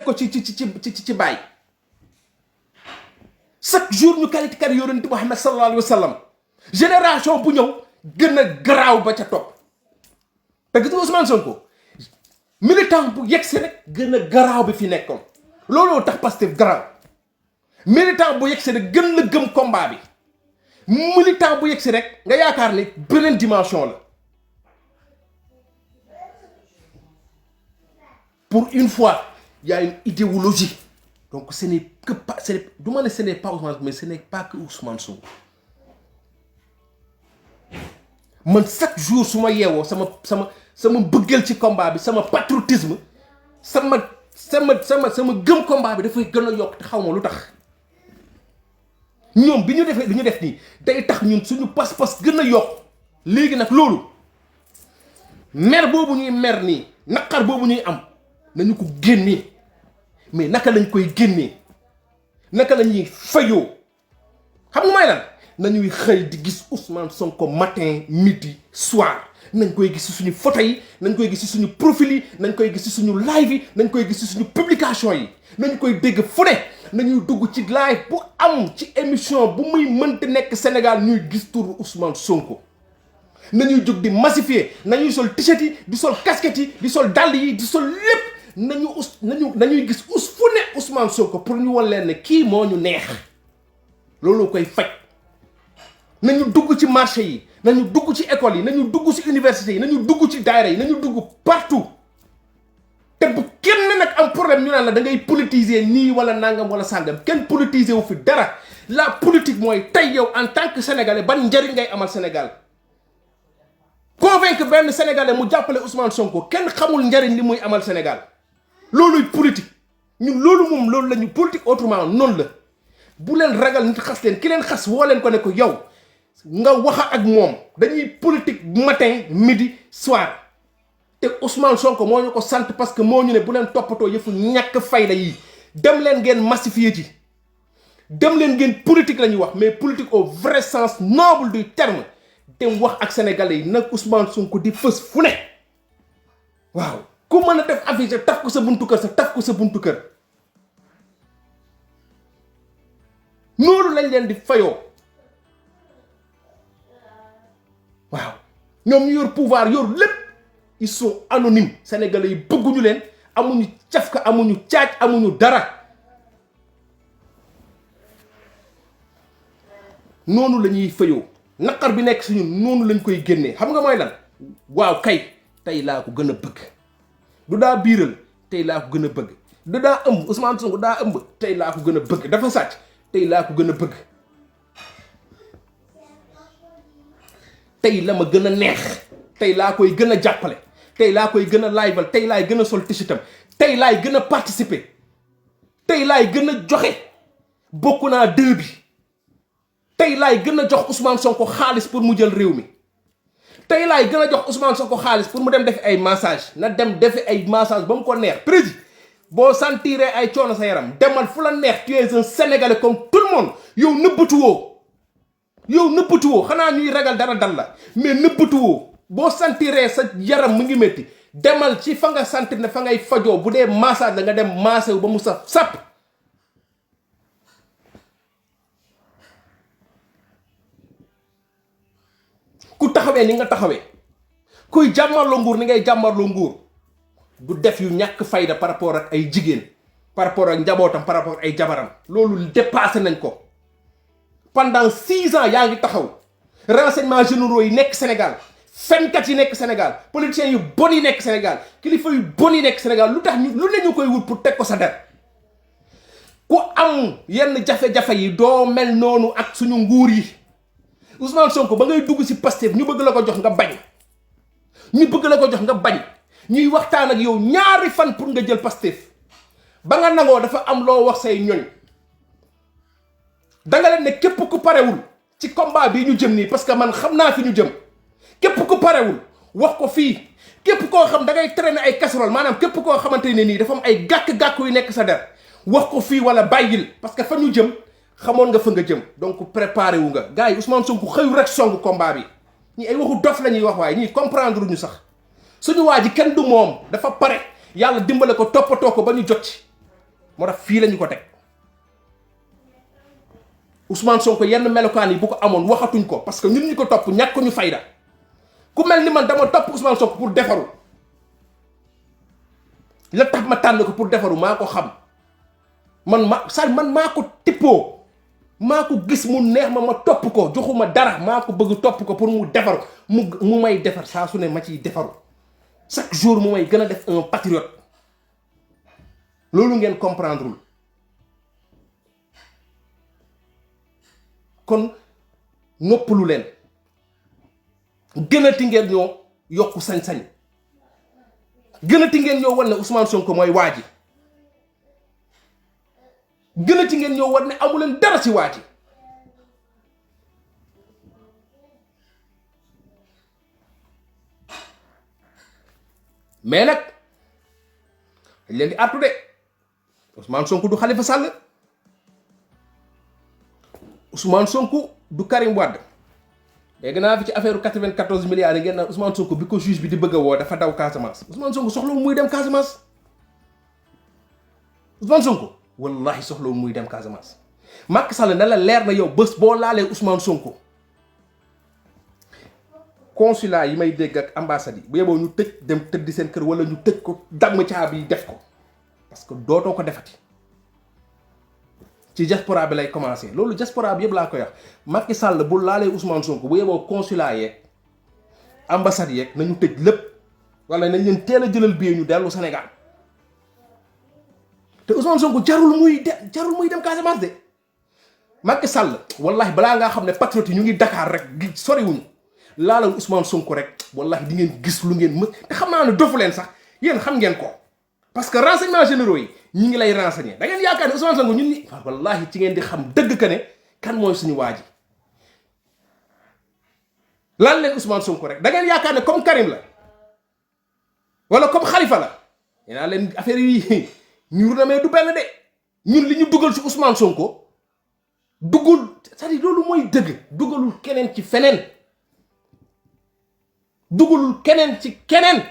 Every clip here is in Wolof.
ko ci baay chaque jour ñu qualité kar yonent Muhammad sallallahu alayhi wa sallam génération bu ñëw gën a garaaw ba ca topp te gis nga Ousmane Sonko militant bu yegsi rek gën a garaaw bi fi nekkoon looloo tax Pastef garaaw militant bu yegsi rek gën la gëm combat bi militant bu yegsi rek nga yaakaar ne beneen dimension la pour une fois il y a une idéologie donc ce n'est que pas ce n'est pas Ousmane mais ce n'est pas que Ousmane Sonko man chaque jour su ma yeewoo sama bëggal ci combat bi sama patriotisme sama gëm combat bi dafay gën a yokk te xaw ma lu tax ñoom bi ñu defee li ñu def nii day tax ñun suñu pas-pas gën a yokk léegi nag loolu mer boobu ñuy mer nii naqar boobu ñuy am nañu ko génnee mais naka lañ koy génnee naka la ñuy fayoo xam nga may lan nañuy xëy di gis Ousmane Sonko matin midi soir nañ koy gis ci suñu photo yi nañ koy gis ci suñu profil yi nañ koy gis ci suñu live yi nañ koy gis ci suñu publication yi nañ koy dégg fu ne nañuy dugg ci live bu am ci émission bu muy mënti nekk Sénégal ñuy gis turu Ousmane Sonko nañuy jóg di massifier nañuy sol t-shirt yi di sol casquette yi di sol dàll yi di sol lépp nañuy gis fu ne Ousmane Sonko pour ñu wan leen ne kii moo ñu neex loolu koy faj nañu dugg ci marché yi nañu dugg ci école yi nañu dugg ci université yi nañu dugg ci daayira yi nañu dugg partout te bu kenn nag am problème ñu naan la da ngay politiser nii wala nangam wala sàngam kenn politiser wu fi dara la politique mooy tey yow en tant que sénégalais ban njëriñ ngay amal Sénégal convaincre benn sénégalais mu jàppale Ousmane Sonko kenn xamul njëriñ li muy amal Sénégal looluy politique ñun loolu la ñu politique autrement noonu la bu leen ragal nit xas leen ki leen xas woo leen ko ne ko yow nga waxa ak moom dañuy politique matin midi soir te Ousmane Sonko moo ñu ko sant parce que moo ñu ne bu leen toppatoo yëfu ñàkk fayda yi dem leen ngeen massifier ji dem leen ngeen politique la ñuy wax mais politique au vrai sens noble du terme dem wax ak sénégalais yi nag Ousmane Sonko di fës fu ne waaw ku mën a def affiche taf ko sa buntu kër sa taf ko sa buntu kër noonu lañ leen di fayoo waaw ñoom ñu yor pouvoir yor lépp ils sont anonymes sénégalais yi bëgguñu leen amuñu cafka amuñu caaj amuñu dara noonu la ñuy fayoo naqar bi nekk si ñun noonu lañ koy génnee xam nga mooy lan waaw kay tey laa ko gën a bëgg du daa biiral tey laa ko gën a bëgg du daa ëmb Ousmane Sonko daa ëmb tey laa ko gën a bëgg dafa sàcc tey laa ko gën a bëgg tey la ma gën a neex tey laa koy gën a jàppale tey laa koy gën a liveal tey laay gën a sol t-shirtam tey laay gën a participer tey laay gën a joxe bokk naa dëgg bi tey laay gën a jox Ousmane Sonko xaalis pour mu jël réew mi tey laay gën a jox Ousmane Sonko xaalis pour mu dem defi ay massage na dem defi ay massage ba mu ko neex président boo sentiree ay coono sa yaram demal fu la neex tu es un sénégalais comme tout le monde yow nëbbatu woo xanaa ñuy ragal dara dal la mais nëbbatu woo boo sentiree sa yaram mu ngi métti demal ci fa nga sentir ne fa ngay fajoo bu dee massage la nga dem massé wu ba mu saf sap ku taxawee ni nga taxawee kuy jàmmarloo nguur ni ngay jàmmarloo nguur du def yu ñàkk fayda par rapport ak ay jigéen par rapport ak njabootam par rapport ak ay jabaram loolu dépassé nañ ko pendant 6 ans yaa ngi taxaw renseignements généraux yi nekk Sénégal fenkat yi nekk Sénégal politiciens yu bon yi nekk Sénégal kilifa yu bon yi nekk Sénégal lu tax lu ne ñu koy wut pour teg ko sa der ku am yenn jafe-jafe yi doo mel noonu ak suñu nguur yi Ousmane Sonko ba ngay dugg ci Pastef ñu bëgg la ko jox nga bañ ñuy waxtaan ak yow ñaari fan pour nga jël Pastef ba nga nangoo dafa am loo wax say ñoñ danga leen ne képp ku parewul ci combat bii ñu jëm nii parce que man xam naa fi ñu jëm képp ku parewul wax ko fii képp koo xam da ngay traîner ay casserole maanaam képp koo xamante ne nii dafa am ay gàkk-gàkk yu nekk sa der wax ko fii wala bàyyil parce que fa ñu jëm xamoon nga fa nga jëm donc préparé wu nga gars yi Ousmane Sonko xëyu rek songu combat bi ñi ay waxu dof la ñuy wax waaye ñii comprendre ñu sax suñu waa ji kenn du moom dafa pare yàlla dimbale ko toppatoo ko ba ñu jot ci moo tax fii lañu ko teg Ousmane Sonko yenn melokaan yi bu ko amoon waxatuñ ko parce que ñun ñu ko topp ñàkk ñu fayda ku mel ni man dama topp Ousmane Sonko pour defaru la tax ma tànn ko pour defaru maa ko xam man maa ko tippoo maa ko gis mu neex ma topp ko joxuma dara maa ko bëgg topp ko pour mu defar mu may defar saa su ne ma ciy defaru chaque jour mu may gën a def un patriote loolu ngeen comprendrewul kon noppalu leen gënati ngeen ñoo yokku sañ-sañ gënati ngeen ñoo wan ne Ousmane Sonko mooy waa ji gënati ngeen ñoo wan ne amu leen dara ci waa ji mais nag dañ leen di artu de Ousmane Sonko du Khalifa Sall Ousmane Sonko du Karim Wade léegi naa fi ci affaire 94 milliards yi ngeen naan Ousmane Sonko bi ko juge bi di bëgg a woo dafa daw Casamance Ousmane Sonko soxlawul muy dem Casamance Ousmane Sonko wallahi soxlawul muy dem Casamance Macky Sall ne la leer na yow bés boo laalee Ousmane Sonko consulat yi may dégg ak ambassade yi bu yeboo ñu tëj dem tëddi seen kër wala ñu tëj ko damm caabi yi def ko parce que dootoo ko defati ci diaspora bi lay commencé loolu diaspora bi yëpp laa koy wax Macky Sall bu laalee Ousmane Sonko bu yeboo consulat yeeg ambassade yeeg nañu tëj lépp wala nañ leen teel a jëlal billet ñu dellu Sénégal te Ousmane Sonko jarul muy dem Casamance de Macky Sall wallahi balaa ngaa xam ne patriote yi ñu ngi Dakar rek gi soriwuñu laalal Ousmane Sonko rek wallahi di ngeen gis lu ngeen mën te xam naa ne dofu leen sax yéen xam ngeen ko parce que renseignements généraux yi ñi ngi lay renseigner da ngeen yaakaar ne Ousmane Sonko ñun ñi wallahi ci ngeen di xam dëgg que ne kan mooy suñu waa ji laal leen Ousmane Sonko rek da ngeen yaakaar ne comme Karim la wala comme Khalifa la yenaa leen affaire yi ñuur na mais du benn de ñun li ñu dugal ci Ousmane Sonko duggul c'est-à-dire loolu mooy dëgg dugalul keneen ci feneen dugalul keneen ci keneen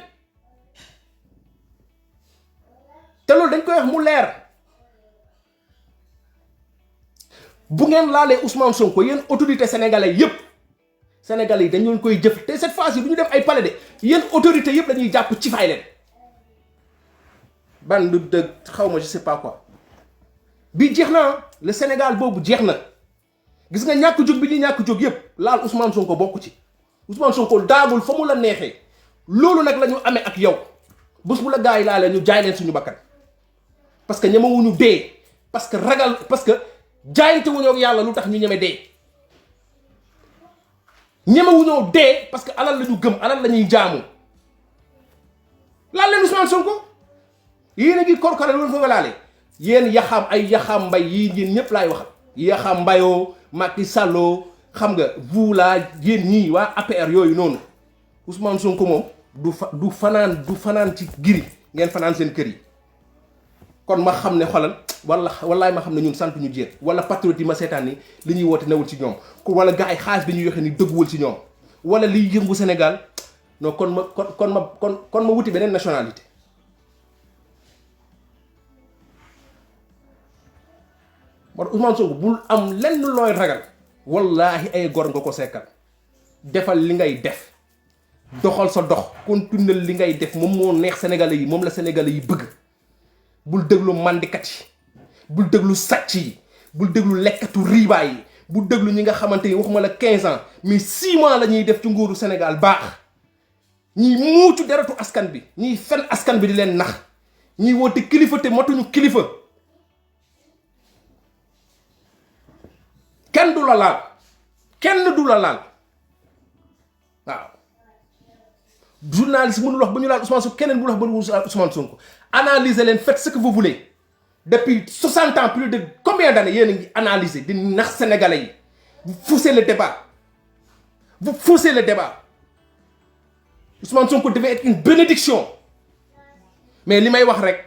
te loolu dañ koy wax mu leer bu ngeen laalee Ousmane Sonko yéen autorité sénégalais yépp sénégalais yi dañ leen koy jëf te cette fois-ci du ñu def ay palais de yéen autorité yépp dañuy jàpp ci fay leen ban du dëgg xaw ma je sais pas quoi bi jeex na le Sénégal boobu jeex na gis nga ñàkk jóg bi ñuy ñàkk jóg yépp laal Ousmane Sonko bokku ci Ousmane Sonko daagul fa mu la neexee loolu nag la ñu amee ak yow bés bu la gars yi laalee ñu jaay leen suñu bakkan parce que ñemewuñu dee parce que ragal parce que jaayante wuñoo ak yàlla lu tax ñu ñeme dee ñemewuñoo dee parce que alal la ñu gëm alal la ñuy jaamu laal leen Ousmane Sonko yéen a ngi korkore loolu fa nga laalee yéen yaxam ay yaxam mbay yii yéen ñëpp laay waxal yaxam mbayoo Macky Sallo xam nga vous là yéen ñii waa APR yooyu noonu Ousmane Sonko moom du fanaan ci giri ngeen fanaan seen kër yi kon ma xam ne xolal wallaay ma xam ne ñun sant ñu jéet wala patriote yi ma seetaan ni li ñuy woote newul ci ñoom wala gars yi xaalis bi ñuy yoxe ni dëgguwul ci ñoom wala liy yëngu Sénégal non kon ma wuti beneen nationalité moo tax Ousmane Sonko bul am lenn looy ragal wallahi ay gor nga ko sekkal defal li ngay def doxal sa dox continuer li ngay def moom moo neex sénégalais yi moom la sénégalais yi bëgg bul déglu mandikat yi bul déglu sàcc yi bul déglu lekkatu riibaay yi bul déglu ñi nga xamante ni waxuma la 15 ans mais 6 mois la ñuy def ci nguuru Sénégal baax ñiy muucu deretu askan bi ñiy fen askan bi di leen nax ñiy woote kilifa te matuñu kilifa kenn du la laal waaw journaliste mënul wax ba ñu laal Ousmane Sonko keneen bu wax ba ñu laal Ousmane Sonko analysez leen faites ce que vous voulez depuis 60 ans plus de combien d'années yéen a ngi analyser di nax sénégalais yi vous faussez le débat Ousmane Sonko devait être une bénédiction mais li may wax rek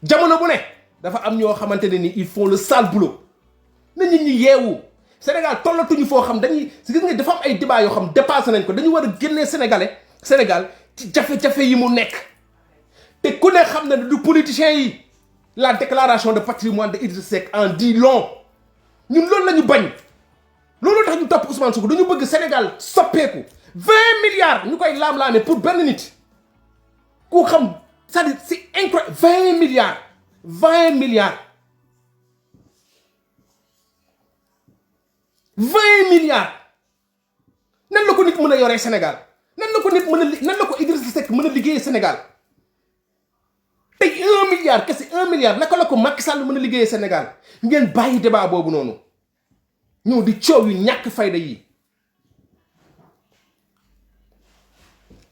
jamono bu ne dafa am ñoo xamante ne ni ils font le sale boulot na nit ñi yeewu Sénégal tollatuñu foo xam dañuy gis nga dafa am ay débat yoo xam dépassé nañ ko dañu war a génnee Sénégal ci jafe-jafe yi mu nekk te ku ne xam na ne du politiciens yi la déclaration de patrimoine de Idrissa Seck en dit long ñun loolu la ñu bañ loolu tax ñu topp Ousmane Sonko dañu bëgg Sénégal soppeeku 20 milliards ñu koy laam-laame pour benn nit ku xam c'est-à-dire c'est incroyable 20 milliards 20 milliards 20 milliards nan la ko nit mën a yoree Sénégal nan la ko nit mën a nan la ko Idrissa Seck mën a liggéeyee Sénégal tey 1 milliard kese 1 milliard naka la ko Macky Sall mën a liggéeyee Sénégal ngeen bàyyi débat boobu noonu ñëw di coow yu ñàkk fayda yi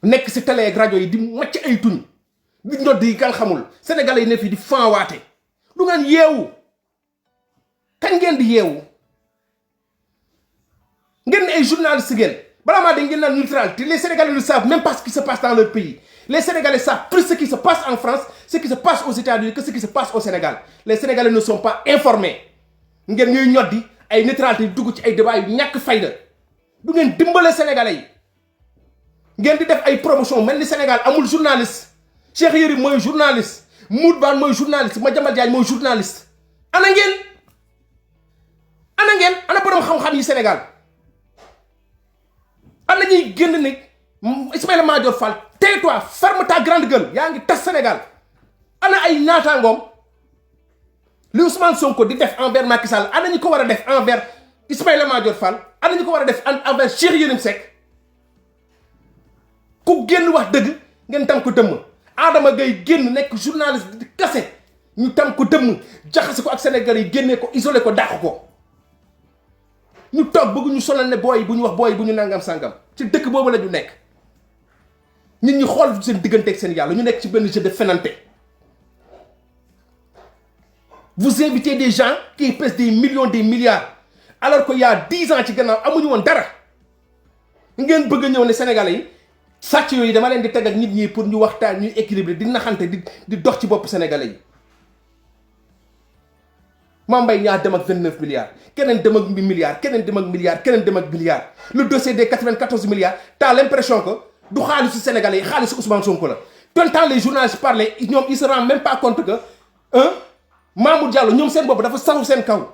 nekk si télé ak rajo yi di macc ay tuñ di ndodd yi kan xamul sénégalais yi ne fii di fanwaate du ngeen yeewu kañ ngeen di yeewu ngeen ne ay journalistes ngeen balaa maa dañ ngeen naan neutralité les sénégalais ne savent même pas ce qui se passe dans leur pays les sénégalais savent plus ce qui se passe en France ce qui se passe aux États-Unis que ce qui se passe au Sénégal les sénégalais ne sont pas informés ngeen ñuy ñoddi ay neutralité dugg ci ay débat yu ñàkk fayda du ngeen dimbale sénégalais yi ngeen di def ay promotion mel ni Sénégal amul journaliste Cheikh Yérim mooy journaliste Mout Bane mooy journaliste Madiambal Diagne mooy journaliste ana ngeen ana borom xam-xam yi Sénégal ana ñuy génn ne Ismaïla Madior Fall tais-toi ferme ta grande gueule yaa ngi tas Sénégal ana ay naataangoom li Ousmane Sonko di def envers Macky Sall ana ñu ko war a def envers Ismaïla Madior Fall ana ñu ko war a def envers Cheikh Yérim Seck ku génn wax dëgg ngeen tam ko dëmm Adama Gaye génn nekk journaliste di kase ñu tam ko dëmm jaxase ko ak Sénégal yi génnee ko isolé ko dàq ko ñu toog bëgg ñu sonal ne booy bu ñu wax booy bu ñu nangam sangam ci dëkk boobu la ñu nekk nit ñi xool seen diggante ak seen yàlla ñu nekk ci benn jeu de fenante vous invitez des gens qui pèsent des millions des milliards alors que y a 10 ans ci gannaaw amuñu woon dara ngeen bëgg a ñëw ne Sénégalais yi sàcc yooyu dama leen di teg ak nit ñi pour ñu waxtaan ñuy équilibré di naxante di dox ci bopp Sénégalais yi Mame Mbaye Niang dem ak 29 milliards keneen dem ak milliards keneen dem ak milliards keneen dem ak milliards le dossier des 94 milliards t'as l'impression que du xaalisu Sénégalais yi xaalisu Ousmane Sonko la t'entends les journalistes parler ñoom ils se rendent même pas compte que Mamour Diallo ñoom seen bopp dafa saxu seen kaw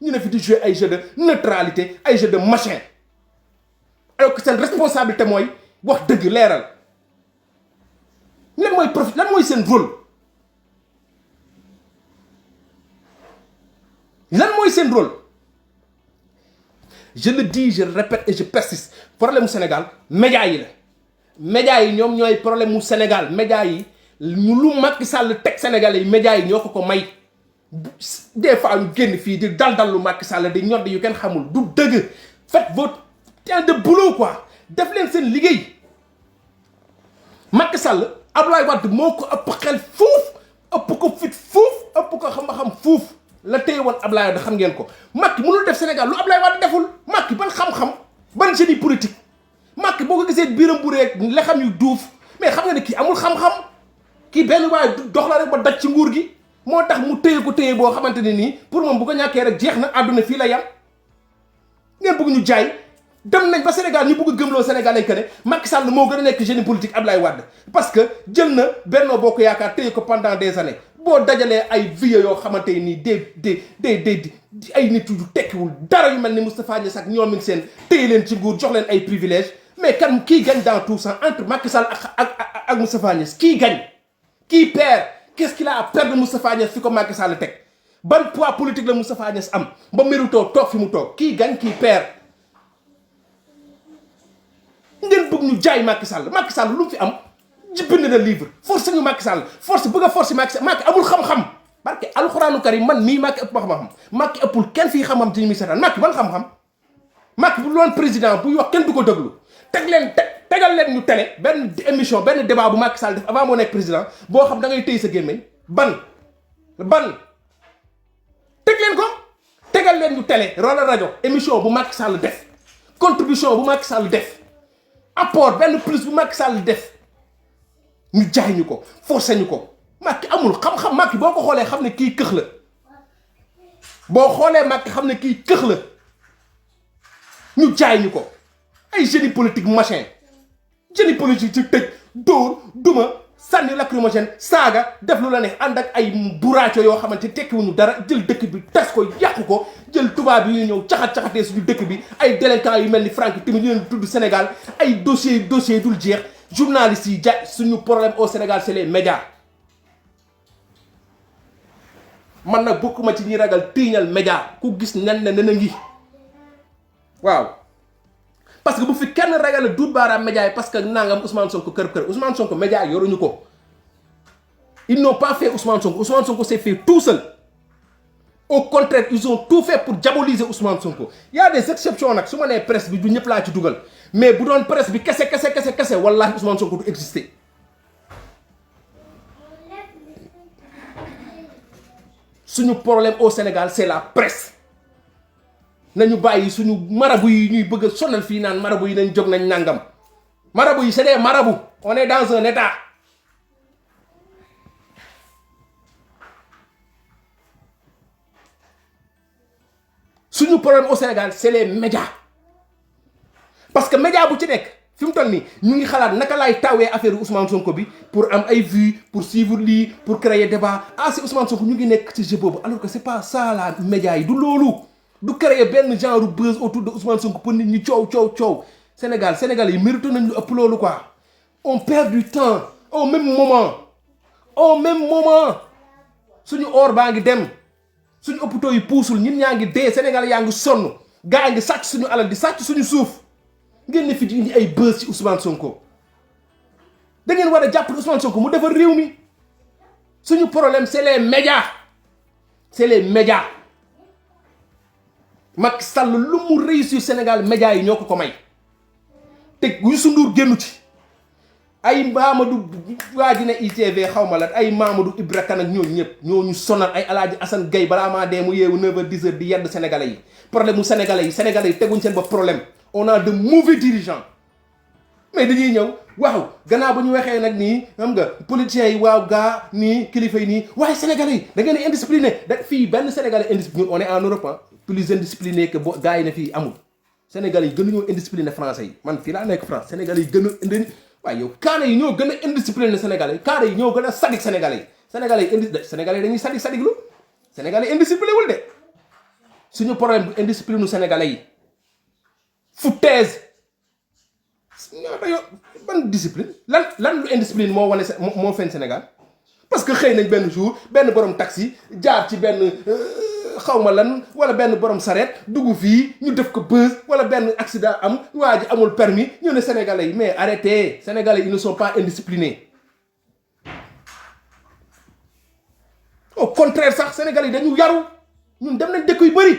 ñu ne fi di jouer ay jeu de neutralité ay jeu de machin alors que seen responsabilité mooy wax dëgg leeral lan mooy profit lan mooy seen rôle lan mooy seen rôle je le dis je le répète et je persiste problème mu Sénégal médias yi la médias yi ñoom ñooy problème mu Sénégal médias yi ñu lu Macky Sall teg Sénégalais yi médias yi ñoo ko may des fois ñu génn fii di dal lu Macky Sall di ñodd yu kenn xamul du dëgg faites votre temps de boulot quoi def leen seen liggéey Macky Sall Abdoulaye Wade moo ko ëpp xel fuuf ëpp ko fit fuuf ëpp ko xam-xam fuuf la téye woon Abdoulaye Wade xam ngeen ko Macky mënul def Sénégal lu Abdoulaye Wade deful Macky ban xam-xam ban génie politique Macky boo ko gisee biiram bu rek la xam yu duuf mais xam nga ne kii amul xam-xam kii benn waaye dox la rek ba daj ci nguur gi moo tax mu téye ko téye boo xamante ne nii pour moom bu ko ñàkkee rek jeex na àdduna fii la yam ngeen bëgg ñu jaay dem nañ ba Sénégal ñu bëgg gëmloo Sénégalais que ne Macky Sall moo gën a nekk génie politique Abdoulaye Wade parce que jël na Benno Bokk Yaakaar téye ko pendant des années boo dajalee ay vieux yoo xamante nii des ay nit yu tekkiwul dara yu mel ni Moustapha Niasse ak ñoom seen téye leen ci nguur jox leen ay privilèges mais kan kii gagne dans tout ça entre Macky Sall ak Moustapha Niasse kii gagne kii perd qu'est-ce qu'il a à perdre Moustapha Niasse fi ko Macky Sall teg ban poids politique la Moustapha Niasse am ba méritoo toog fi mu toog kii gagne kii perd ngeen bëgg ñu jaay Macky Sall lu mu fi am ji bind na livre force ñu Macky Sall force bëgg a force Macky Sall Macky amul xam-xam parce que alxuraanu karim man mii Macky ëpp ma xam-xam Macky ëppul kenn fii xam-xam ci ñu muy seetaan Macky ban xam-xam Macky bu loon président buy wax kenn du ko déglu tegal leen ñu télé benn émission benn débat bu Macky Sall def avant moo nekk président boo xam da ngay téy sa gémmiñ ban teg leen ko tegal leen ñu télé wala rajo émission bu Macky Sall def contribution bu Macky Sall def apport benn plus bu Macky Sall def ñu jaay ñu ko forcé ñu ko Macky amul xam-xam Macky boo ko xoolee xam ne kii këx la boo xoolee Macky xam ne kii këx la ñu jaay ñu ko ay génie politique machin génie politique ci tëj dóor duma sànni lacrymogène saaga def lu la neex ànd ak ay buraaco yoo xamante tekkiwuñu dara jël dëkk bi tas ko yàqu ko jël tubaab yi ñëw caxat-caxatee suñu dëkk bi ay délinquants yu mel ni Franck Timis ñu leen tudd Sénégal ay dossier dul jeex journalistes yi suñu problème au Sénégal c'est les médias. man nag bokkuma ci ñi ragal tiiñal média ku gis nen ne nena ngi waaw parce que bu fi kenn ragal a duut baaraam média yi parce que nangam Ousmane Sonko kër Ousmane Sonko média yi yoruñu ko ils n'ont pas fait Ousmane Sonko s'est fait tout seul au contraire ils ont tout fait pour diaboliser Ousmane Sonko y a des exceptions nag su ma nee presse bi du ñëpp laa ci dugal mais bu doon presse bi kese wallaahi Ousmane Sonko du exister. suñu problème au Sénégal c'est la presse nañu bàyyi suñu marabu yi ñuy bëgg a sonal fii naan marabu yi nañ jóg nañ nangam marabu yi c'est des marabouts on est dans un état suñu problème au Sénégal c'est les médias parce que média bu ci nekk fi mu toll nii ñu ngi xalaat naka laay tawee affaire Ousmane Sonko bi pour am ay vues pour suivre lii pour créer débat si Ousmane Sonko ñu ngi nekk ci jeu boobu alors que c'est pas ça la média yi du loolu du créer benn genre buzz autour de Ousmane Sonko pour nit ñi coow Sénégal yi mérité nañ lu ëpp loolu quoi on perd du temps au même moment suñu or baa ngi dem suñu hôpitaux yi puusul ñun ñaa ngi dee Sénégal yaa ngi sonn gaa yi ngi sàcc suñu alal di sàcc suñu suuf ngeen ne fi di indi ay buzz ci Ousmane Sonko da ngeen war a jàppale Ousmane Sonko mu defar réew mi suñu problème c'est les médias Macky Sall lu mu réussir Sénégal médias yi ñoo ko may te Youssou Ndour génnu ci ay Mamadou waa ji ne ITV xaw ma la ay Mamadou Ibra Kane ak ñooñu ñëpp ñooñu sonal ay Alaaji Assane Gueye balaa maa dee mu yeewu 9h 10h di yedd sénégalais yi problème mu sénégalais yi teguñ seen bopp problème on a de mauvais dirigeants mais dañuy ñëw waaw gannaaw ba ñu waxee nag nii xam nga politiciens yi waaw gaa nii kilifa yi nii waaye sénégalais yi da ngeen di indiscipliné fii benn sénégalais indiscipliné on est en Europe plus indiscipliné que gars yi ne fii amul sénégalais yi gënuñoo indiscipliné français yi man fii laa nekk France sénégalais yi gën a indi waaye yow kaana yi ñoo gën a indiscipliné sénégalais yi kaana yi ñoo gën a sadik sénégalais yi sénégalais yi dañuy sadik lu sénégalais yi indiscipliné wul de suñu problème bu indiscipliné sénégalais yi foutaise ban discipline lan lu indiscipline moo wane moo feeñ Sénégal parce que xëy nañ benn jour benn borom taxi jaar ci benn xawma lan wala benn borom sareet dugg fii ñu def ko buzz wala benn accident am waa ji amul permis ñu ne sénégalais yi mais arrêtez sénégalais ils ne sont pas indisciplinés au contraire sax sénégalais yi dañu yaru ñun dem nañ dëkk yu bëri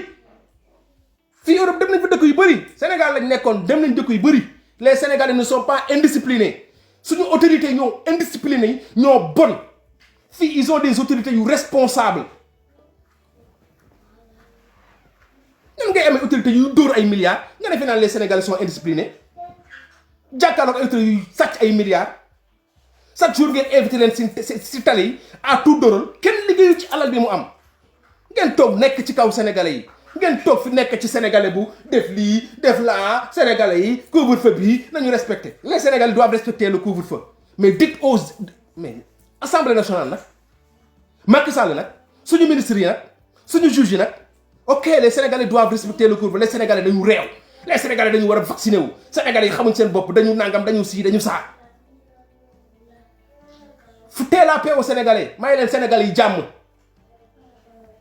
fii Europe dem nañ fa dëkk yu bëri Sénégal lañ nekkoon dem nañ dëkk yu bëri les sénégalais ne sont pas indisciplinés suñu autorités ñoo indisciplinés yi ñoo bon fii ils ont des autorités yu responsables ñan ngay amee autorités yu dóor ay milliards nga ne fi naan les sénégalais sont indisciplinés jàkkaarloog ay autorités yu sàcc ay milliards chaque jour ngeen invité leen si tali yi à tout dóoral kenn liggéeyu ci alal bi mu am ngeen toog nekk ci kaw sénégalais yi ngeen toog fi nekk ci sénégalais bu def lii def laa sénégalais yi couvre-feu bii nañu respecter les sénégalais doivent respecter le couvre-feu mais dites aux mais assemblée nationale nag Macky Sall nag suñu ministres yi nag suñu juges yi nag ok les sénégalais doivent respecter le couvre-feu les sénégalais dañu réew les sénégalais dañu war a vacciner wu sénégalais yi xamuñ seen bopp dañu nangam dañu sii dañu saa foutez la paix aux sénégalais may leen sénégalais yi jàmm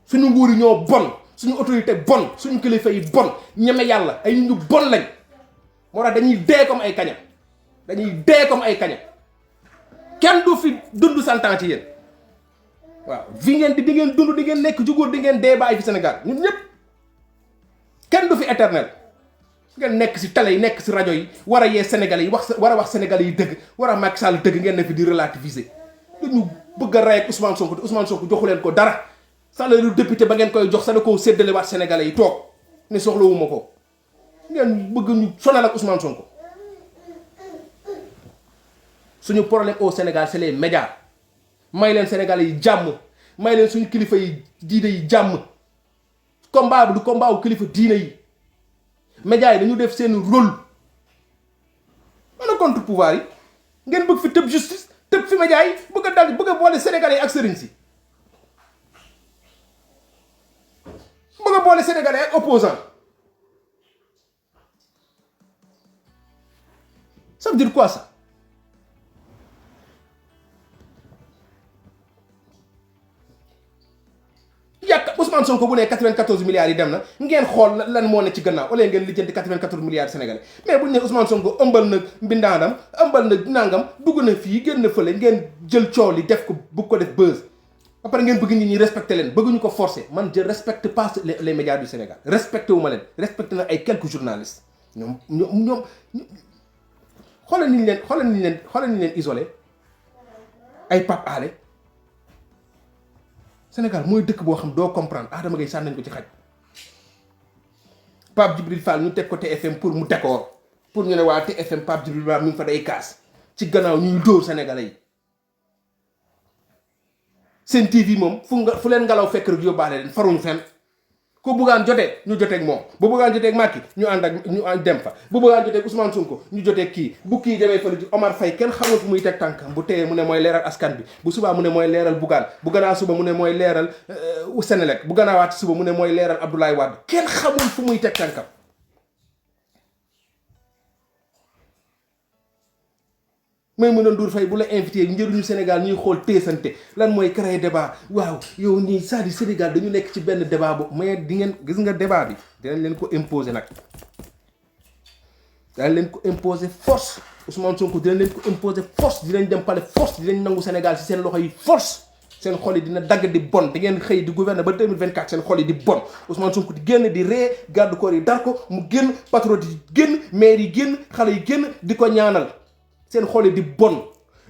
suñu nguur yi ñoo bon suñu autorité bon suñu kilifa yi bon ñeme yàlla ay ñu bon lañ moo tax dañuy dee comme ay kaña kenn du fi dund 100 ans ci yéen waaw fi ngeen di ngeen dund di ngeen nekk jugóor di ngeen dee bàyyi fi Sénégal ñun ñëpp kenn du fi éternel ngeen nekk si télé yi nekk si rajo yi war a yee sénégalais yi war a wax sénégalais yi dëgg war a Macky Sall dëgg ngeen ne fi di relativiser dañu bëgg a rey ak Ousmane Sonko te Ousmane Sonko joxu leen ko dara salaire député ba ngeen koy jox sa da koo séddale waat sénégalais yi toog ne soxlawuma ko ngeen bëgg ñu sonal ak Ousmane Sonko suñu problème au Sénégal c'est les médias may leen sénégalais yi jàmm may leen suñu kilifa yi diine yi jàmm combat bi du combat wu kilifa diine yi médias yi dañu def seen rôle mana contre pouvoir yi ngeen bëgg fi tëb justice tëb fi média yi bëgg a dal bëgg a boole sénégalais yi ak sëriñ si bëgg a boole sénégalais ak opposant ça veut dire quoi ça yàq Ousmane Sonko bu ne 94 milliards yi dem na ngeen xool lan moo ne ci gannaaw wala ngeen lijjanti 94 milliards sénégalais mais bu ñu ne Ousmane Sonko ëmbal na mbindaanam ëmbal na nangam dugg na fii génn na fële ngeen jël coow li def ko bu ko def buzz ba pare ngeen bëgg nit ñi respecté leen bëgguñu ko forcer man je respecte pas les médias du Sénégal respecté wu ma leen respecté na ay quelques journalistes ñoom xoolal ni ñu leen isolé ay Pape Alé Sénégal mooy dëkk boo xam doo comprendre Adama Gaye sànni nañ ko ci xaj Pape Djibril Fall ñu teg ko TFM pour mu décor pour ñu ne waa TFM Pape Djibril Fall mi ngi fa day kaas ci gannaaw ñuy dóor sénégalais yi seen TV moom fu leen ngelaw fekk rek yóbbaale leen faruñu fenn ku buggaan jotee ñu joteeg moom bu buggaan joteeg Macky ñu ànd ak ñu dem fa bu buggaan joteeg Ousmane Sonko ñu joteeg kii bu kii demee fële ji Omar Faye kenn xamul fu muy teg tànkam bu téyee mu ne mooy leeral askan bi bu subaa mu ne mooy leeral Bougane bu gannaaw suba mu ne mooy leeral Senelec bu gannaawaat suba mu ne mooy leeral Abdoulaye Wade kenn xamul fu muy teg tànkam may mën a Ndour Faye bu la invité njëriñu Sénégal ñuy xool teesante lan mooy créer débat waaw yow nii c'est-à-dire Sénégal dañu nekk ci benn débat boobu mais di ngeen gis nga débat bi dinañ leen ko imposer nag dinañ leen ko imposer force Ousmane Sonko dinañ leen ko imposer force dinañ dem palais force dinañ nangu Sénégal ci seen loxo yi force seen xol yi dina dagg di bon di ngeen xëy di gouverner ba 2024 seen xol yi di bon Ousmane Sonko di génn di ree garde corps yi dar ko mu génn patriote yi génn maire yi génn xale yi génn di ko ñaanal seen xol yi di bon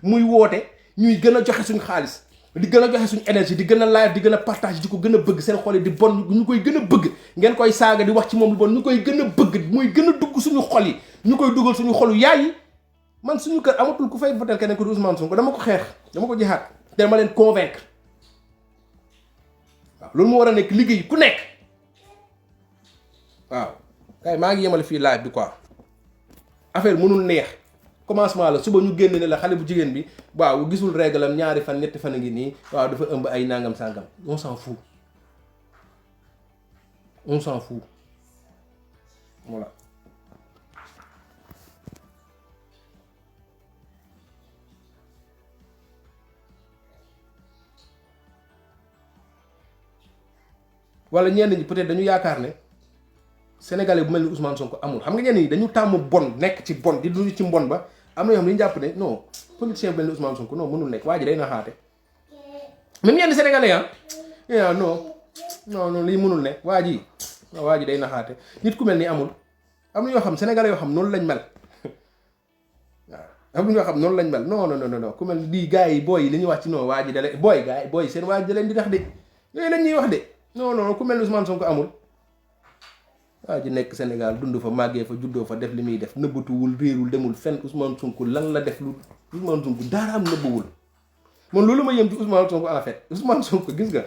muy woote ñuy gën a joxe suñu xaalis di gën a joxe suñu énergie di gën a live di gën a partage di ko gën a bëgg seen xol yi di bon ñu koy gën a bëgg ngeen koy saaga di wax ci moom lu bon ñu koy gën a bëgg muy gën a dugg suñu xol yi ñu koy dugal suñu xolu yaay yi man suñu kër amatul ku fay voter keneen ko di Ousmane Sonko dama ko xeex dama ko jihaat te dama leen convaincre waaw loolu moo war a nekk liggéey ku nekk waaw kay maa ngi yemale fii live bi quoi affaire mënul neex commencement la suba ñu génn ne la xale bu jigéen bi waaw gisul réglam ñaari fan ñetti fan a ngi nii waaw dafa ëmb ay nangam sangam on s'en fout voilà. wala ñenn ñi peut-être dañu yaakaar ne sénégalais bu mel ni Ousmane Sonko amul xam nga ñenn ñi dañu tàmm bon nekk ci bon di dund ci mbon ba am na yoo xam ne ñu jàpp ne non politicien bu mel ni Ousmane Sonko non mënul nekk waa ji day naxaate même ñenn sénégalais ah non lii mënul nekk waa ji day naxaate nit ku mel ni amul am na yoo xam sénégalais yoo xam noonu lañ mel waaw am na ñoo xam noonu lañ mel non ku mel di gars yi booy yi li ñuy wax ci non waa ji da leen booy gars yi booy seen waa ji da leen di tax de yooyu lañ ñuy wax de non ku mel ni Ousmane Sonko amul waa ji nekk Sénégal dund fa màggee fa juddoo fa def li muy def nëbbatuwul réerul demul fenn Ousmane Sonko lan la def lu Ousmane Sonko daaraam nëbbuwul man loolu ma yëm ci Ousmane Sonko en fait Ousmane Sonko gis nga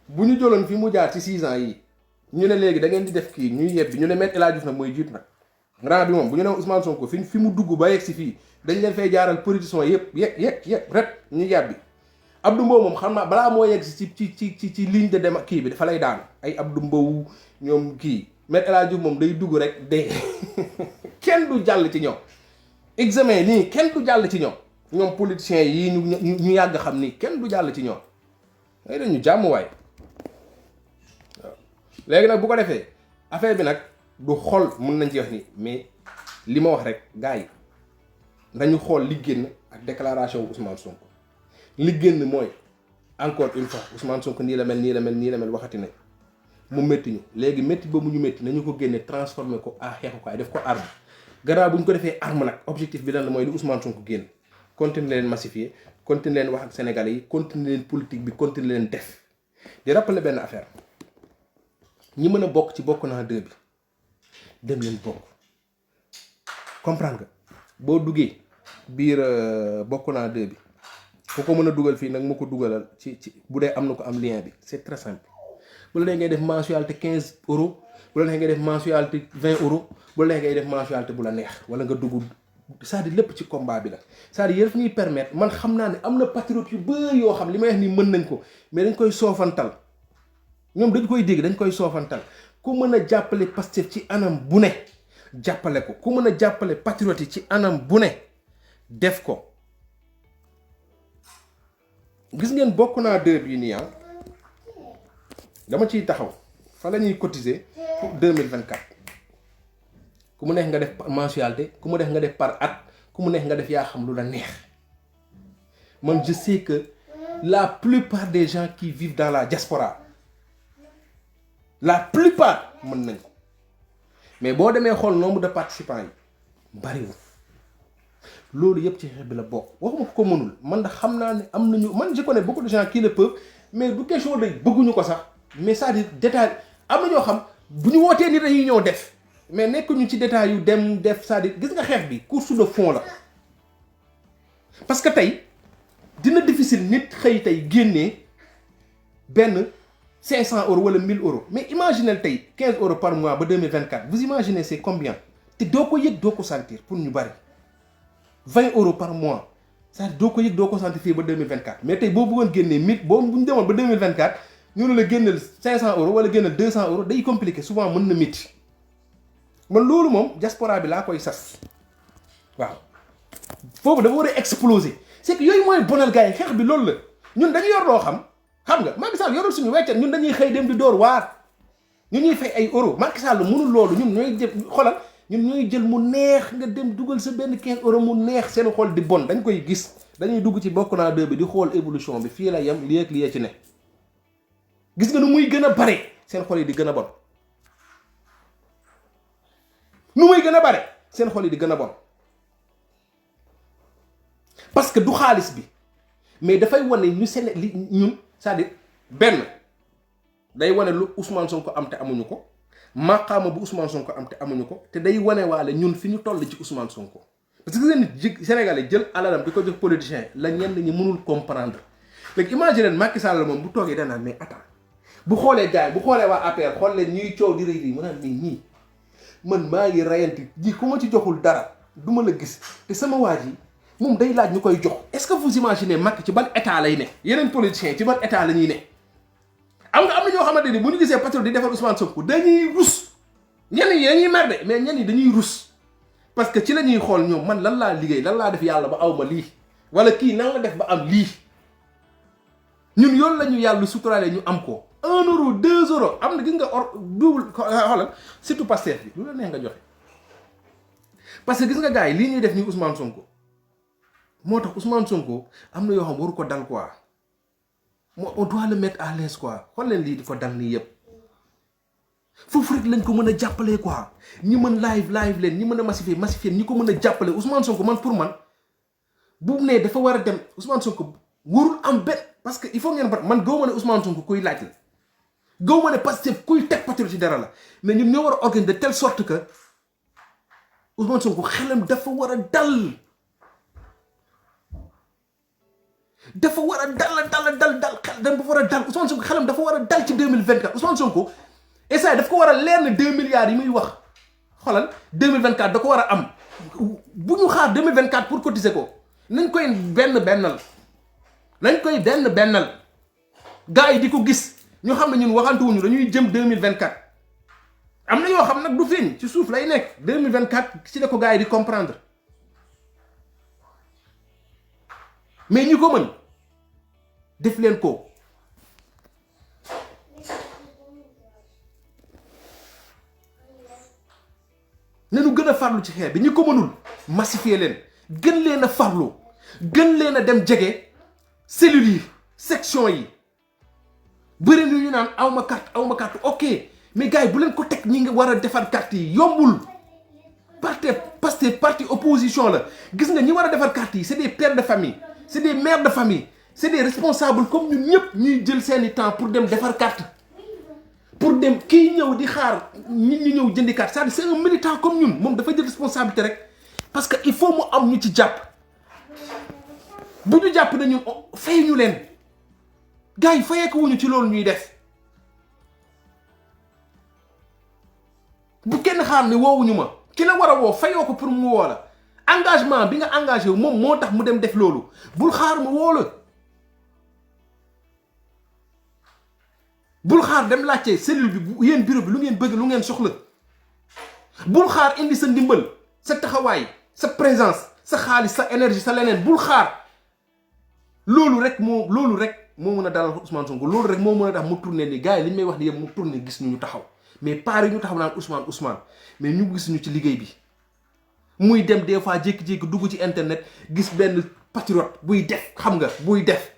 bu ñu jëloon fi mu jaar ci 6 ans yi ñu ne léegi da ngeen di def kii ñuy yebbi ñu ne Me El Hadji Diouf nag mooy jiit nag grand bi moom bu ñu ne Ousmane Sonko fi mu dugg ba yegg si fii dañ leen fay jaaral politiciens yëpp yegg rek ñu yàbbi Abdou Mbow moom xam naa balaa moo yegg si ci ligne de dem kii bi dafa lay daan ay Abdou Mbow ñoom kii Me El Hadji Diouf moom day dugg rek de kenn du jàll ci ñoom examen nii kenn du jàll ci ñoom politiciens yi ñu yàgg xam ni kenn du jàll ci ñoom ngay dañu jàmm waay waaw léegi nag bu ko defee affaire bi nag du xool mun nañ ci wax ni mais li ma wax rek gars yi nañu xool li génn ak déclaration wu Ousmane Sonko li génn mooy encore une fois Ousmane Sonko nii la mel waxati nañ mu métti ñu léegi métti ba mu ñu métti nañu ko génne transformé ko à xeexukaay def ko arme gannaaw bu ñu ko defee arme nag objectif bi lan la mooy li Ousmane Sonko génn continuer leen massifier continuer leen wax ak sénégalais yi continuer leen politique bi continuer leen def di rappeler benn affaire ñi mën a bokk ci bokk naa 2 bi dem leen bokk comprendre nga boo duggee biir bokk naa 2 bi ku ko mën a dugal fii nag mu ko dugalal ci bu dee am na ko am lien bi c'est très simple bu la nee ngay def mensualité 15 euros bu la nee ngay def mensualité 20 euros bu la nee ngay def mensualité bu la neex wala nga dugg c'est-à-dire lépp ci combat bi la c'est-à-dire yëf ñuy permettre man xam naa ne am na patriote yu bëri yoo xam li may wax nii mën nañ ko mais dañ koy soofantal ñoom dañ koy dégg dañ koy soofantal ku mën a jàppale Pastef ci anam bu ne jàppale ko ku mën a jàppale patriote yi ci anam bu ne def ko. gis ngeen bokk naa 2 bii nii dama ciy taxaw fa la ñuy cotiser pour 2024 ku mu neex nga def mensualité ku mu neex nga def par at ku mu neex nga def yaa xam lu la neex man je sais que la plupart des gens qui vivent dans la diaspora la plupart mën nañ ko mais boo demee xool nombre de participants yi bariwul loolu yëpp ci xeex bi la bokk waxuma ko mënul man da xam naa ne am nañu man je connais beaucoup de gens qui le peuvent mais du question de bëgguñu ko sax mais c'est-à-dire détail am na ñoo xam bu ñu wootee ni dañuy ñëw def mais nekkuñu ci détail yu dem def c'est-à-dire gis nga xeex bi course de fond la parce que tey dina difficile nit xëy tey génnee benn 500 € wala 1000 €. Mais imaginez tey 15 € par mois ba 2024 vous imaginez c'est combien te doo ko yëg doo ko sentir pour ñu bari 20 € par mois c'est-à-dire doo ko yëg doo ko sentir fii ba 2024 mais tey boo bëggoon génnee 1000 boo bu ñu demoon ba 2024 ñu ne la génneel 500 € wala génneel 200 € day compliqué souvent mën na métti man loolu moom diaspora bi laa koy sas waaw foofu dafa war a exploser c'est que yooyu mooy bonal gars yi xeex bi loolu la ñun dañu yor loo xam nga Macky Sall yorul suñu weccat ñun dañuy xëy dem di door waar ñu ñuy fay ay euros Macky Sall mënul loolu ñun ñooy jël xolal ñun ñooy jël mu neex nga dem dugal sa benn 15 € mu neex seen xol di bon dañ koy gis dañuy dugg ci bokk naa 2 bi di xool évolution bi fii la yem lii ak lii ci ne gis nga nu muy gën a bare seen xol yi di gën a bon nu muy gën a bare seen xol yi di gën a bon parce que du xaalis bi mais dafay wane ñu seen li ñun c'est-à-dire benn day wane lu Ousmane Sonko am te amuñu ko maqaama bu Ousmane Sonko am te amuñu ko te day wane waale ñun fi ñu toll ci Ousmane Sonko parce que nit Sénégalais jël alalam di ko jox politicien la ñenn ñi mënul comprendre léegi imagine Macky Sall moom bu toogee danaan mais attends bu xoolee gars yi bu xoolee waa APR xool leen ñuy coow di rëy di mu naan mais ñii man maa ngi rayanti ji ku ma ci joxul dara du ma la gis te sama waa ji moom day laaj ñu koy jox est-ce que vous imaginez Macky ci ban état lay ne yeneen politiciens ci ban état la ñuy ne am na ñoo xamante ni bu ñu gisee patriote di defal Ousmane Sonko dañuy rus ñenn yi dañuy mer de mais ñenn yi dañuy rus parce que ci la ñuy xool ñoom man lan laa liggéey lan laa def yàlla ba aw ma lii wala kii nan la def ba am lii ñun yoon la ñu yàlla suturaale ñu am ko 1 €, 2 € am na gis nga double xoolal surtout Pastef bi lu la neex nga joxe parce que gis nga gars yi lii ñuy def nii Ousmane Sonko moo tax Ousmane Sonko am na yoo xam waru ko dal quoi on doit le mettre à l'aise quoi xool leen lii di ko dal nii yëpp foofu rek lañ ko mën a jàppalee quoi ñi mën live leen ñi mën a massifier ñi ko mën a jàppale Ousmane Sonko man pour man bu ne dafa war a dem Ousmane Sonko warul am benn parce que il faut ngeen man gaw ma ne Ousmane Sonko kuy laaj la gaw ma ne Pastef kuy teg patriote ci dara la mais ñun ñoo war a organiser de telle sorte que Ousmane Sonko xelam dafa war a dal. dafa war a dal xel dafa war a dal Ousmane Sonko xelam dafa war a dal ci 2024 Ousmane Sonko essaye daf ko war a leer ne 2 milliards yi muy wax xoolal 2024 da ko war a am bu ñu xaar 2024 pour cotiser ko nañ koy bennal gars yi di ko gis ñu xam ne ñun waxantuwuñu dañuy jëm 2024 am na yoo xam nag du feeñ ci suuf lay nekk 2024 ci la ko gars yi di comprendre mais ñi ko mën def leen ko nañu gën a farlu ci xeex bi ñi ko mënul massifier leen gën leen a farlu gën leen a dem jege cellules yi section yi bëri na ñu naan awma carte ok mais gars yi bu leen ko teg ñi nga war a defar carte yi yombul parti opposition la gis nga ñi war a defar carte yi c'est des pères de famille c'est des mères de famille c'est des responsables comme ñun ñëpp ñuy jël seeni temps pour dem defar carte pour dem kii ñëw di xaar nit ñi ñëw jëndi carte c'est-à-dire c'est un militant comme ñun moom dafa jël responsabilité rek parce que il faut mu am ñu ci jàpp bu ñu jàpp ne ñun fay ñu leen gars yi fayeeku wuñu ci loolu ñuy def bu kenn xaar ne woowuñu ma ki la war a woo fayoo ko pour mu woo la engagement bi nga engagé wu moom moo tax mu dem def loolu bul xaar mu woo la bul xaar dem laajte cellule bi yéen bureau bi lu ngeen bëgg lu ngeen soxla bul xaar indi sa ndimbal sa taxawaay sa présence sa xaalis sa énergie sa leneen bul xaar loolu rek moo mën a dalal Ousmane Sonko loolu rek moo mën a tax mu tourné ni gars yi li ñu may wax ni yëpp mu tourné gis ñu taxaw mais paari ñu taxaw naan Ousmane mais ñu gis ñu ci liggéey bi muy dem des fois jékki-jékki dugg ci internet gis benn patriote buy def xam nga buy def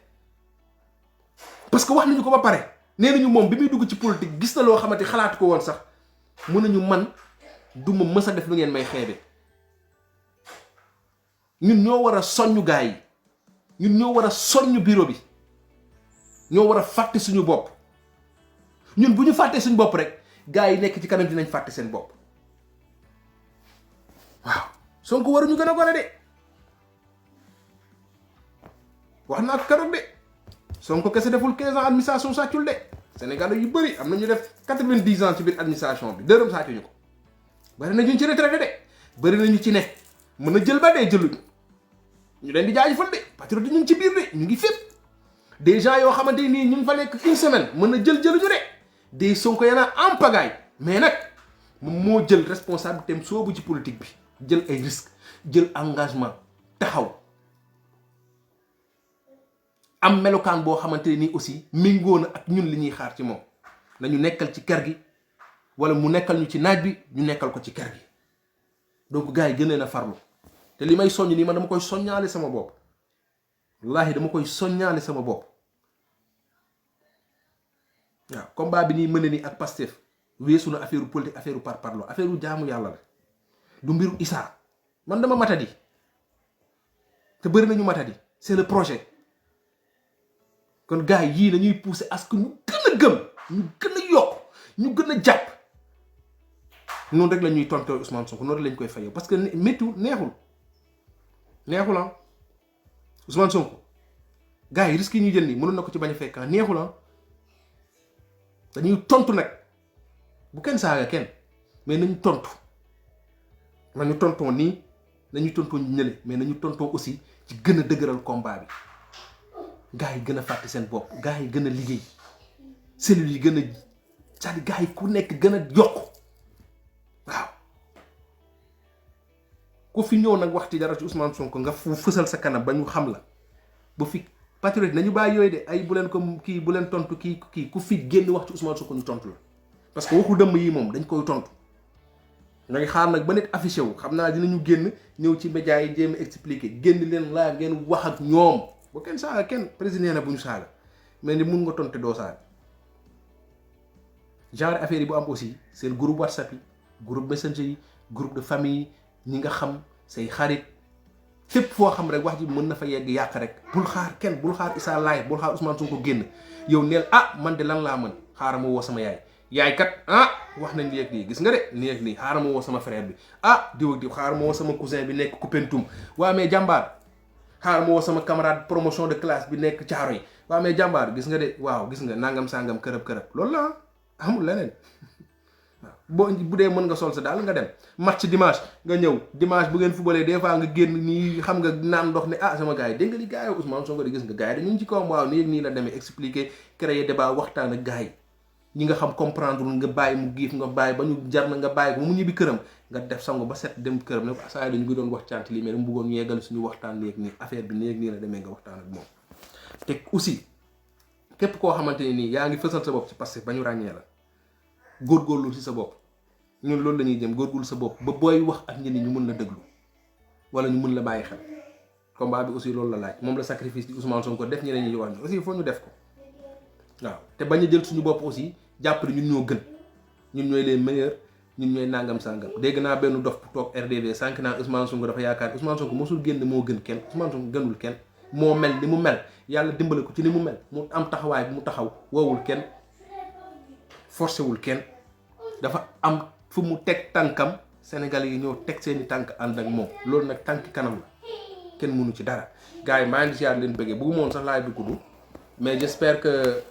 parce que wax nañu ko ba pare nee nañu moom bi muy dugg ci politique gis na loo xamante xalaatu ko woon sax mun nañu man du ma mës a def lu ngeen may xeebe ñun ñoo war a soññu gars yi ñun ñoo war a soññu bureau bi ñoo war a fàtte suñu bopp ñun bu ñu fàttee suñu bopp rek gars yi nekk ci kanam dinañ fàtte seen bopp waaw Sonko waruñu gën a gone de wax naa ko keroog de Sonko kese deful 15 ans administration sàccul de Sénégal yu bëri am na ñu def 90 ans ci biir administration bi dërëm sàccuñu ko bari na ñu ci retraité de bari na ñu ci ne mën a jël ba dee jëluñu ñu leen di jaajëfal de patriote ñu ngi ci biir de ñu ngi fépp des gens yoo xamante nii ñu ngi fa nekk une semaine mën na jëluñu de des Sonko yana en pagaille mais nag moom moo jël responsabilité am soobu ci politique bi jël ay risques jël engagement taxaw am melokaan boo xamante nii aussi méngoo na ak ñun li ñuy xaar ci moom nañu nekkal ci kër gi wala mu nekkal ñu ci naaj bi ñu nekkal ko ci kër gi donc gars yi gën leen a farlu te li may soññ nii man dama koy soññaale sama bopp wallaahi dama koy soññaale sama bopp waaw combat bi nii mën ni ak Pastef weesu na affaire politique affaire par parlo affaire jaamu yàlla la du mbiru Issa man dama matadi te bëri nañu matadi c'est le projet kon gars yii dañuy pousser à ce que ñu gën a gëm ñu gën a yokk ñu gën a jàpp noonu rek la ñuy tontoo Ousmane Sonko noonu rek lañ koy fayoo parce que méttiwul neexul ah Ousmane Sonko gars yi risques yi ñuy jël nii mënoon na ko ci bañ a fekk neexul ah dañuy tontu nag bu kenn saaga kenn mais nañu tontu nañu tontoo nii nañu tontoo ñu ñële mais nañu tontoo aussi ci gën a dëgëral combat bi gars yi gën a fàtte seen bopp gars yi gën a liggéey cellules yi gën a c'est-à-dire gars yi ku nekk gën a yokk waaw ku fi ñëw nag wax ci dara ci Ousmane Sonko nga fësal sa kanam ba ñu xam la bu fi patriote nañu bàyyi yooyu de ay bu leen ko kii bu leen tontu kii ku fi génn wax ci Ousmane Sonko ñu tontu la parce que waxu dëmm yi moom dañ koy tontu ñoo ngi xaar nag ba nit affiché wu xam naa dinañu génn ñëw ci médias yi jéem a expliquer génn leen laa ngeen wax ak ñoom bu kenn saaga kenn président na bu ñu saaga mais ni mun nga tonte doo saaga genre affaire yi bu am aussi seen groupe WhatsApp yi groupe messenger yi groupe de famille ñi nga xam say xarit fépp foo xam rek wax ji mën na fa yegg yàq rek bul xaar kenn bul xaar Issa Laye bul xaar Ousmane Sonko génn yow neel man de lan laa mën xaaral ma woo sama yaay kat wax nañ léegi nii gis nga de léegi nii xaaral ma woo sama frère bi diw ak diw xaaral ma woo sama cousin bi nekk Koupentoum waa mais jàmbaar xaaral ma woo sama camarade promotion de classe bi nekk Thiaroye waa mais jàmbaar gis nga de waaw gis nga nangam sangam kërëb loolu la amul leneen waaw bu dee mën nga sol sa daal nga dem match dimanche nga ñëw dimanche bu ngeen fubalee des fois nga génn nii xam nga naan ndox ne sama gars yi dégg nga li gars yi Ousmane Sonko di gis nga gars yi dañu ci kawam waaw nii la demee expliquer créer débat waxtaan ak gars yi ñi nga xam comprendre nga bàyyi mu giif nga bàyyi ba ñu jar na nga bàyyi ko mu ñibbi këram nga def sango ba set dem këram ne ko saa yi dañu ngi doon wax cant lii mais dama bëggoon ñu yeggal suñu waxtaan léegi nii affaire bi nii la demee nga waxtaan ak moom te aussi képp koo xamante ne nii yaa ngi fësal sa bopp ci parce que ba ñu ràññee la góorgóorlu ci sa bopp ñun loolu la ñuy jëm góorgóorlu sa bopp ba booy wax ak ñenn ñu mën la déglu wala ñu mën la bàyyi xel combat bi aussi loolu la laaj moom la sacrifice di Ousmane Sonko def ñeneen ñi wax aussi il faut ñu def ko waaw te bañ a jël suñu bopp aussi jàpp ne ñun ñoo gën ñun ñooy les meilleurs ñun ñooy nangam sangam dégg naa benn dof bu toog RDV sànq naa Ousmane Sonko dafa yaakaar Ousmane Sonko mosul génn moo gën kenn Ousmane Sonko gënul kenn moo mel ni mu mel yàlla dimbale ko ci ni mu mel mu am taxawaay bi mu taxaw woowul kenn forcé wul kenn dafa am fu mu teg tànkam Sénégalais yi ñoo teg seeni tànk ànd ak moom loolu nag tànki kanam la kenn mënu ci dara gars yi maa ngi siyaar leen bëggee bëgguma woon sax laay dugg mais j'espère que